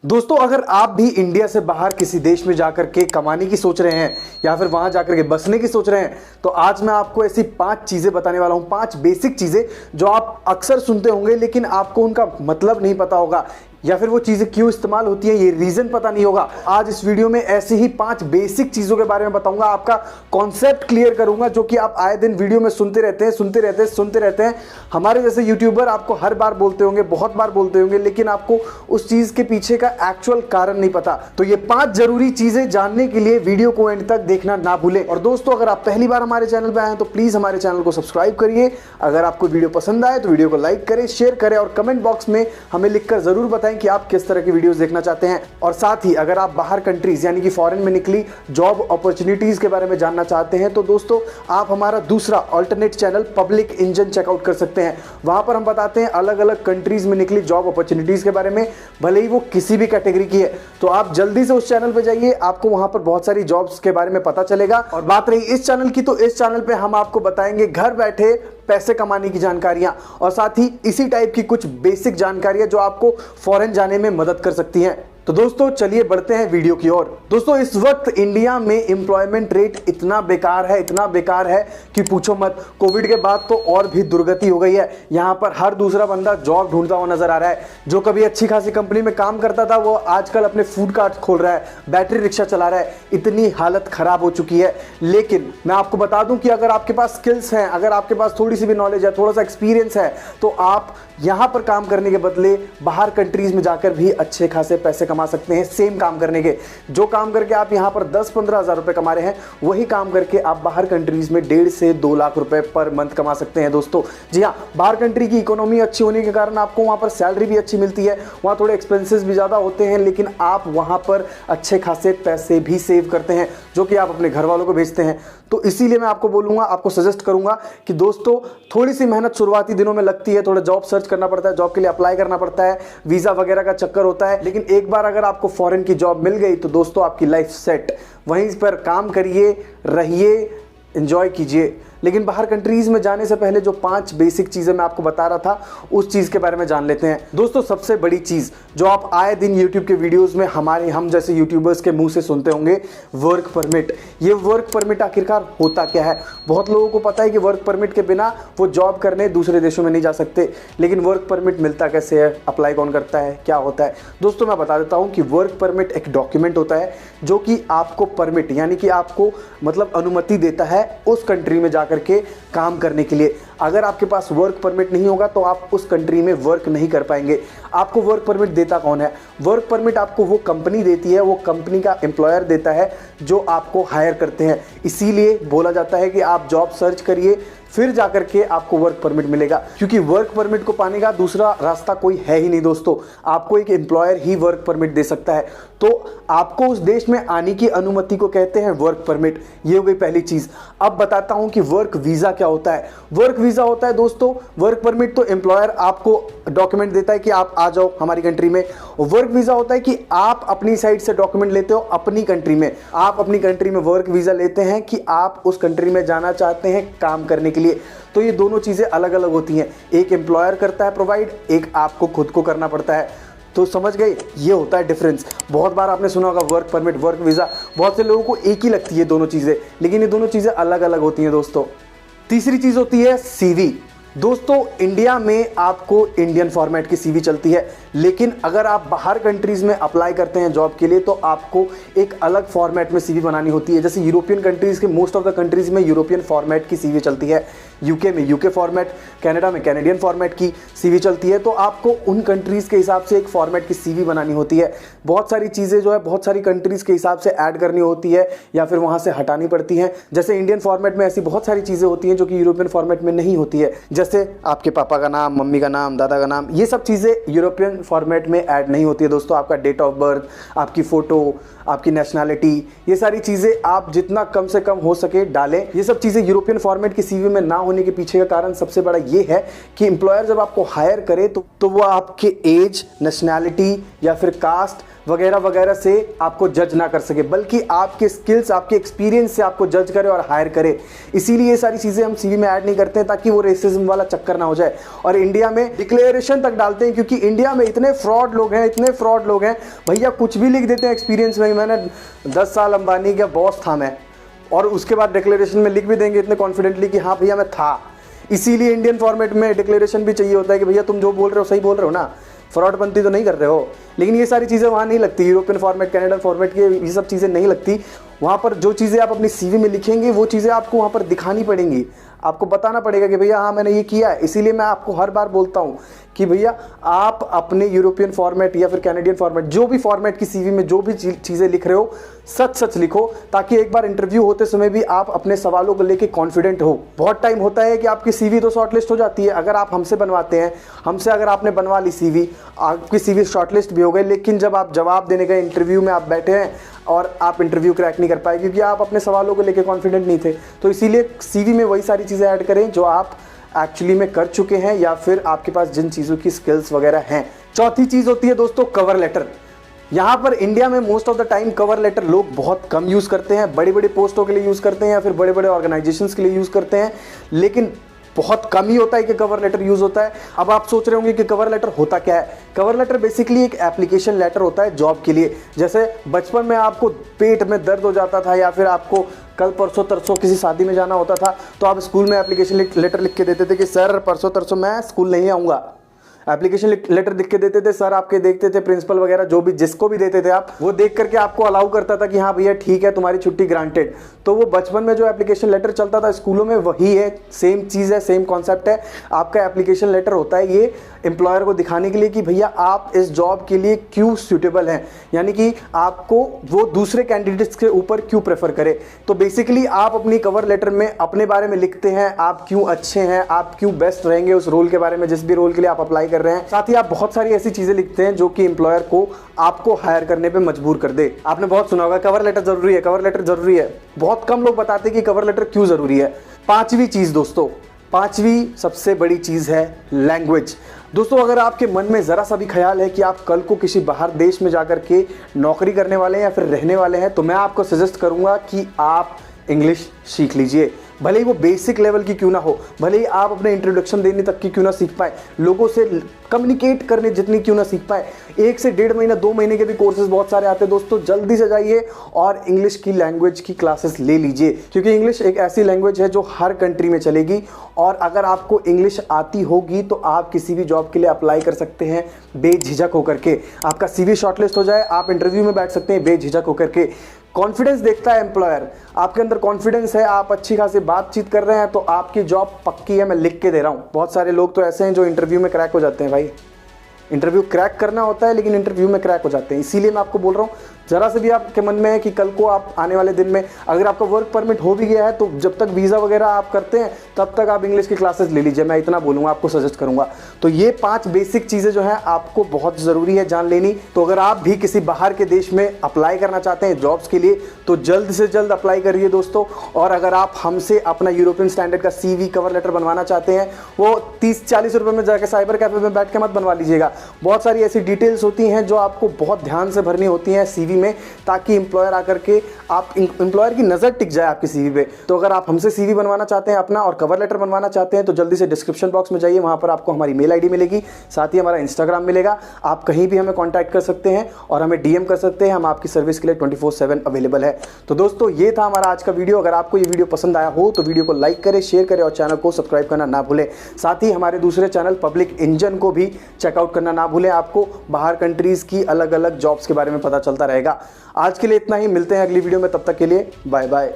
दोस्तों, अगर आप भी इंडिया से बाहर किसी देश में जाकर के कमाने की सोच रहे हैं या फिर वहां जाकर के बसने की सोच रहे हैं, तो आज मैं आपको ऐसी 5 चीजें बताने वाला हूं। 5 बेसिक चीजें जो आप अक्सर सुनते होंगे लेकिन आपको उनका मतलब नहीं पता होगा या फिर वो चीजें क्यों इस्तेमाल होती हैं ये रीजन पता नहीं होगा। आज इस वीडियो में ऐसी ही 5 बेसिक चीजों के बारे में बताऊंगा, आपका कॉन्सेप्ट क्लियर करूंगा, जो कि आप आए दिन वीडियो में सुनते रहते हैं। हमारे जैसे यूट्यूबर आपको हर बार बोलते होंगे, बहुत बार बोलते होंगे, लेकिन आपको उस चीज के पीछे का एक्चुअल कारण नहीं पता। तो ये 5 जरूरी चीजें जानने के लिए वीडियो को एंड तक देखना ना भूलें। और दोस्तों, अगर आप पहली बार हमारे चैनल पर आए हैं तो प्लीज हमारे चैनल को सब्सक्राइब करिए। अगर आपको वीडियो पसंद आए तो वीडियो को लाइक करें, शेयर करें और कमेंट बॉक्स में हमें लिखकर जरूर बताएं कि आप किस तरह की वीडियोस देखना चाहते हैं। और साथ ही अगर आप बाहर कंट्रीज यानी कि फॉरेन में निकली जॉब अपॉर्चुनिटीज के बारे में जानना चाहते हैं तो दोस्तों आप हमारा दूसरा alternate channel public engine check out कर सकते हैं। वहां पर हम बताते हैं अलग अलग कंट्रीज में निकली जॉब अपॉर्चुनिटीज के बारे में, भले ही वो किसी भी कैटेगरी की है। तो आप जल्दी से उस चैनल पर जाइए, आपको वहां पर बहुत सारी जॉब्स के बारे में पता चलेगा। और बात रही इस चैनल की, तो इस चैनल पे हम आपको बताएंगे घर बैठे पैसे कमाने की जानकारियां और साथ ही इसी टाइप की कुछ बेसिक जानकारियां जो आपको फॉरेन जाने में मदद कर सकती हैं। तो दोस्तों चलिए बढ़ते हैं वीडियो की ओर। दोस्तों, इस वक्त इंडिया में एम्प्लॉयमेंट रेट इतना बेकार है कि पूछो मत। कोविड के बाद तो और भी दुर्गति हो गई है। यहां पर हर दूसरा बंदा जॉब ढूंढता हुआ नजर आ रहा है। जो कभी अच्छी खासी कंपनी में काम करता था वो आजकल अपने फूड कार्ट खोल रहा है, बैटरी रिक्शा चला रहा है। इतनी हालत खराब हो चुकी है। लेकिन मैं आपको बता दूं कि अगर आपके पास स्किल्स हैं, अगर आपके पास थोड़ी सी भी नॉलेज है, थोड़ा सा एक्सपीरियंस है, तो आप यहां पर काम करने के बदले बाहर कंट्रीज में जाकर भी अच्छे खासे पैसे कमा सकते हैं। सेम काम करने के, जो काम करके आप यहां पर 10-15 हज़ार रुपए कमा रहे हैं, वही काम करके आप बाहर कंट्रीज में 1.5 से 2 लाख रुपए पर मंथ कमा सकते हैं। दोस्तों जी हाँ, बाहर कंट्री की इकोनॉमी अच्छी होने के कारण आपको वहां पर सैलरी भी अच्छी मिलती है, वहां थोड़े एक्सपेंसेस भी ज्यादा होते हैं, लेकिन आप वहां पर अच्छे खासे पैसे भी सेव करते हैं जो कि आप अपने घर वालों को भेजते हैं। तो इसीलिए मैं आपको बोलूंगा, आपको सजेस्ट करूंगा कि दोस्तों थोड़ी सी मेहनत शुरुआती दिनों में लगती है, थोड़ा जॉब सर्च करना पड़ता है, जॉब के लिए अप्लाई करना पड़ता है, वीजा वगैरह का चक्कर होता है, लेकिन एक बार अगर आपको फॉरेन की जॉब मिल गई तो दोस्तों आपकी लाइफ सेट। वहीं पर काम करिए, रहिए, एंजॉय कीजिए। लेकिन बाहर कंट्रीज में जाने से पहले जो 5 बेसिक चीजें मैं आपको बता रहा था उस चीज के बारे में जान लेते हैं। दोस्तों, सबसे बड़ी चीज जो आप आए दिन यूट्यूब के वीडियोस में हम जैसे यूट्यूबर्स के मुंह से सुनते होंगे, वर्क परमिट। ये वर्क परमिट आखिरकार होता क्या है? बहुत लोगों को पता है कि वर्क परमिट के बिना वो जॉब करने दूसरे देशों में नहीं जा सकते, लेकिन वर्क परमिट मिलता कैसे है, अप्लाई कौन करता है, क्या होता है? दोस्तों मैं बता देता हूं कि वर्क परमिट एक डॉक्यूमेंट होता है जो कि आपको परमिट यानी कि आपको मतलब अनुमति देता है उस कंट्री में जाकर के काम करने के लिए। अगर आपके पास वर्क परमिट नहीं होगा तो आप उस कंट्री में वर्क नहीं कर पाएंगे। आपको वर्क परमिट देता कौन है? वर्क परमिट आपको वो कंपनी देती है, वो कंपनी का एम्प्लॉयर देता है जो आपको हायर करते हैं। इसीलिए बोला जाता है कि आप जॉब सर्च करिए, फिर जाकर के आपको वर्क परमिट मिलेगा, क्योंकि वर्क परमिट को पाने का दूसरा रास्ता कोई है ही नहीं। दोस्तों आपको एक एम्प्लॉयर ही वर्क परमिट दे सकता है। तो आपको उस देश में आने की अनुमति को कहते हैं वर्क परमिट। ये हो गई पहली चीज। अब बताता हूं कि वर्क वीजा क्या होता है। वर्क वीजा होता है दोस्तों, वर्क परमिट तो एम्प्लॉयर आपको डॉक्यूमेंट देता है कि आप आ जाओ हमारी कंट्री में। वर्क वीजा होता है कि आप अपनी साइड से डॉक्यूमेंट लेते हो अपनी कंट्री में। आप अपनी कंट्री में वर्क वीजा लेते हैं कि आप उस कंट्री में जाना चाहते हैं काम करने के लिए। तो ये दोनों चीजें अलग अलग होती हैं। एक एम्प्लॉयर करता है प्रोवाइड, एक आपको खुद को करना पड़ता है। तो समझ गए, ये होता है डिफरेंस। बहुत बार आपने सुना होगा वर्क परमिट, वर्क वीजा, बहुत से लोगों को एक ही लगती है दोनों चीजें, लेकिन ये दोनों चीजें अलग अलग होती हैं दोस्तों। तीसरी चीज होती है सीवी। दोस्तों इंडिया में आपको इंडियन फॉर्मेट की सीवी चलती है, लेकिन अगर आप बाहर कंट्रीज में अप्लाई करते हैं जॉब के लिए तो आपको एक अलग फॉर्मेट में सीवी बनानी होती है। जैसे यूरोपियन कंट्रीज के मोस्ट ऑफ द कंट्रीज में यूरोपियन फॉर्मेट की सीवी चलती है, यूके में यूके फॉर्मेट, कनाडा में कैनेडियन फॉर्मेट की सीवी चलती है। तो आपको उन कंट्रीज के हिसाब से एक फॉर्मेट की सीवी बनानी होती है। बहुत सारी चीजें जो है बहुत सारी कंट्रीज के हिसाब से ऐड करनी होती है या फिर वहां से हटानी पड़ती हैं। जैसे इंडियन फॉर्मेट में ऐसी बहुत सारी चीजें होती हैं जो कि यूरोपियन फॉर्मेट में नहीं होती है। जैसे आपके पापा का नाम, मम्मी का नाम, दादा का नाम, ये सब चीजें यूरोपियन फॉर्मेट में ऐड नहीं होती है दोस्तों। आपका डेट ऑफ बर्थ, आपकी फोटो, आपकी नेशनैलिटी, ये सारी चीजें आप जितना कम से कम हो सके डालें। ये सब चीजें यूरोपियन फॉर्मेट की सीवी में ना होने के पीछे का कारण सबसे बड़ा ये है कि एम्प्लॉयर जब आपको हायर करे तो वो आपके एज, नेशनैलिटी या फिर कास्ट वगैरह वगैरह से आपको जज ना कर सके, बल्कि आपके स्किल्स, आपके एक्सपीरियंस से आपको जज करे और हायर करे। इसीलिए ये सारी चीज़ें हम सीवी में ऐड नहीं करते हैं, ताकि वो रेसिज्म वाला चक्कर ना हो जाए। और इंडिया में डिक्लेरेशन तक डालते हैं, क्योंकि इंडिया में इतने फ्रॉड लोग हैं, इतने फ्रॉड लोग हैं भैया, कुछ भी लिख देते हैं एक्सपीरियंस में। मैंने 10 साल अंबानी का बॉस था मैं, और उसके बाद डिक्लेरेशन में लिख भी देंगे इतने कॉन्फिडेंटली कि हाँ भैया मैं था। इसीलिए इंडियन फॉर्मेट में डिक्लेरेशन भी चाहिए होता है कि भैया तुम जो बोल रहे हो सही बोल रहे हो ना, फ्रॉडपंती तो नहीं कर रहे हो। लेकिन ये सारी चीज़ें वहाँ नहीं लगती, यूरोपियन फॉर्मेट, कनाडा फॉर्मेट की ये सब चीज़ें नहीं लगती। वहाँ पर जो चीज़ें आप अपनी सीवी में लिखेंगे वो चीज़ें आपको वहाँ पर दिखानी पड़ेंगी, आपको बताना पड़ेगा कि भैया हाँ मैंने ये किया है। इसीलिए मैं आपको हर बार बोलता हूँ कि भैया आप अपने यूरोपियन फॉर्मेट या फिर कैनेडियन फॉर्मेट, जो भी फॉर्मेट की सीवी में जो भी चीज़ें लिख रहे हो सच सच लिखो, ताकि एक बार इंटरव्यू होते समय भी आप अपने सवालों को लेके कॉन्फिडेंट हो। बहुत टाइम होता है कि आपकी सीवी तो शॉर्टलिस्ट हो जाती है, अगर आप हमसे बनवाते हैं, हमसे अगर आपने बनवा ली सीवी, आपकी सीवी शॉर्टलिस्ट भी हो गई, लेकिन जब आप जवाब देने गए इंटरव्यू में आप बैठे हैं और आप इंटरव्यू क्रैक नहीं कर पाए, क्योंकि आप अपने सवालों को लेके कॉन्फिडेंट नहीं थे। तो इसीलिए सीवी में वही सारी चीज़ें ऐड करें जो आप एक्चुअली में कर चुके हैं, या फिर आपके पास जिन चीज़ों की स्किल्स वगैरह हैं। चौथी चीज़ होती है दोस्तों कवर लेटर। यहाँ पर इंडिया में most of the time cover letter लोग बहुत कम यूज़ करते हैं, बड़ी बड़ी पोस्टों के लिए यूज़ करते हैं या फिर बड़े बड़े ऑर्गेनाइजेशंस के लिए यूज़ करते हैं, लेकिन बहुत कम ही होता है कि कवर लेटर यूज़ होता है। अब आप सोच रहे होंगे कि कवर लेटर होता क्या है। कवर लेटर बेसिकली एक एप्लीकेशन लेटर होता है जॉब के लिए। जैसे बचपन में आपको पेट में दर्द हो जाता था, या फिर आपको कल परसों तरसों किसी शादी में जाना होता था, तो आप स्कूल में एप्लीकेशन लेटर लिख के देते थे कि सर परसों तरसों मैं स्कूल नहीं आऊँगा। एप्लीकेशन लेटर लिख के देते थे, सर आपके देखते थे, प्रिंसिपल वगैरह जो भी जिसको भी देते थे आप, वो देख करके आपको अलाउ करता था कि हाँ भैया ठीक है तुम्हारी छुट्टी ग्रांटेड। तो वो बचपन में जो एप्लीकेशन लेटर चलता था स्कूलों में वही है, सेम चीज़ है, सेम कॉन्सेप्ट है। आपका एप्लीकेशन लेटर होता है ये एम्प्लॉयर को दिखाने के लिए कि भैया आप इस जॉब के लिए क्यों सूटेबल हैं, यानी कि आपको वो दूसरे कैंडिडेट्स के ऊपर क्यों प्रेफर करे। तो बेसिकली आप अपनी कवर लेटर में अपने बारे में लिखते हैं, आप क्यों अच्छे हैं, आप क्यों बेस्ट रहेंगे उस रोल के बारे में, जिस भी रोल के लिए आप अप्लाई कर रहे हैं। साथ ही आप बहुत सारी ऐसी चीजें लिखते हैं जो कि एम्प्लॉयर को आपको हायर करने पे मजबूर कर दे। आपने बहुत सुना होगा कवर लेटर जरूरी है, कवर लेटर जरूरी है। बहुत कम लोग बताते हैं कि कवर लेटर क्यों जरूरी है। पांचवी चीज दोस्तों, पांचवी सबसे बड़ी चीज है लैंग्वेज। दोस्तों अगर आपके मन में जरा सा भी ख्याल है कि आप कल को किसी बाहर देश में जाकर के नौकरी करने वाले हैं या फिर रहने वाले हैं, तो मैं आपको सजेस्ट करूंगा कि आप इंग्लिश सीख लीजिए। भले ही वो बेसिक लेवल की क्यों ना हो, भले ही आप अपने इंट्रोडक्शन देने तक की क्यों ना सीख पाए, लोगों से कम्युनिकेट करने जितनी क्यों ना सीख पाए। 1 से 1.5 महीना 2 महीने के भी कोर्सेज बहुत सारे आते हैं दोस्तों। जल्दी से जाइए और इंग्लिश की लैंग्वेज की क्लासेस ले लीजिए, क्योंकि इंग्लिश एक ऐसी लैंग्वेज है जो हर कंट्री में चलेगी। और अगर आपको इंग्लिश आती होगी तो आप किसी भी जॉब के लिए अप्लाई कर सकते हैं बेझिझक होकर के। आपका CV शॉर्टलिस्ट हो जाए, आप इंटरव्यू में बैठ सकते हैं बेझिझक होकर के। कॉन्फिडेंस देखता है एम्प्लॉयर, आपके अंदर कॉन्फिडेंस है, आप अच्छी खासी बातचीत कर रहे हैं, तो आपकी जॉब पक्की है, मैं लिख के दे रहा हूँ। बहुत सारे लोग तो ऐसे हैं जो इंटरव्यू में क्रैक हो जाते हैं। भाई इंटरव्यू क्रैक करना होता है, लेकिन इंटरव्यू में क्रैक हो जाते हैं। इसीलिए मैं आपको बोल रहा हूँ, जरा से भी आपके मन में है कि कल को आप आने वाले दिन में अगर आपका वर्क परमिट हो भी गया है, तो जब तक वीज़ा वगैरह आप करते हैं तब तक आप इंग्लिश की क्लासेस ले लीजिए। मैं इतना बोलूँगा, आपको सजेस्ट करूँगा। तो ये 5 बेसिक चीज़ें जो हैं आपको बहुत ज़रूरी है जान लेनी। तो अगर आप भी किसी बाहर के देश में अप्लाई करना चाहते हैं जॉब्स के लिए, तो जल्द से जल्द अप्लाई करिए दोस्तों। और अगर आप हमसे अपना यूरोपियन स्टैंडर्ड का CV कवर लेटर बनवाना चाहते हैं, वो 30-40 रुपये में जाकर साइबर कैफे में बैठ के मत बनवा लीजिएगा। बहुत सारी ऐसी डिटेल्स होती हैं जो आपको बहुत ध्यान से भरनी होती हैं CV में, ताकि एम्प्लॉयर आकर के आप एम्प्लॉयर की नज़र टिक जाए आपकी CV पे। तो अगर आप हमसे CV बनवाना चाहते हैं अपना और कवर लेटर बनवाना चाहते हैं, तो जल्दी से डिस्क्रिप्शन बॉक्स में जाइए, वहाँ पर आपको हमारी मेल ID मिलेगी, साथ ही हमारा इंस्टाग्राम मिलेगा। आप कहीं भी हमें कॉन्टैक्ट कर सकते हैं और हमें DM कर सकते हैं। हम आपकी सर्विस के लिए 24/7 अवेलेबल है। तो दोस्तों ये था हमारा आज का वीडियो। अगर आपको ये वीडियो पसंद आया हो तो वीडियो को लाइक करें, शेयर करें और चैनल को सब्सक्राइब करना ना भूलें। साथ ही हमारे दूसरे चैनल पब्लिक इंजन को भी चेकआउट करना ना भूलें। आपको बाहर कंट्रीज़ की अलग अलग जॉब्स के बारे में पता चलता रहेगा। आज के लिए इतना ही, मिलते हैं अगली वीडियो में, तब तक के लिए बाय बाय।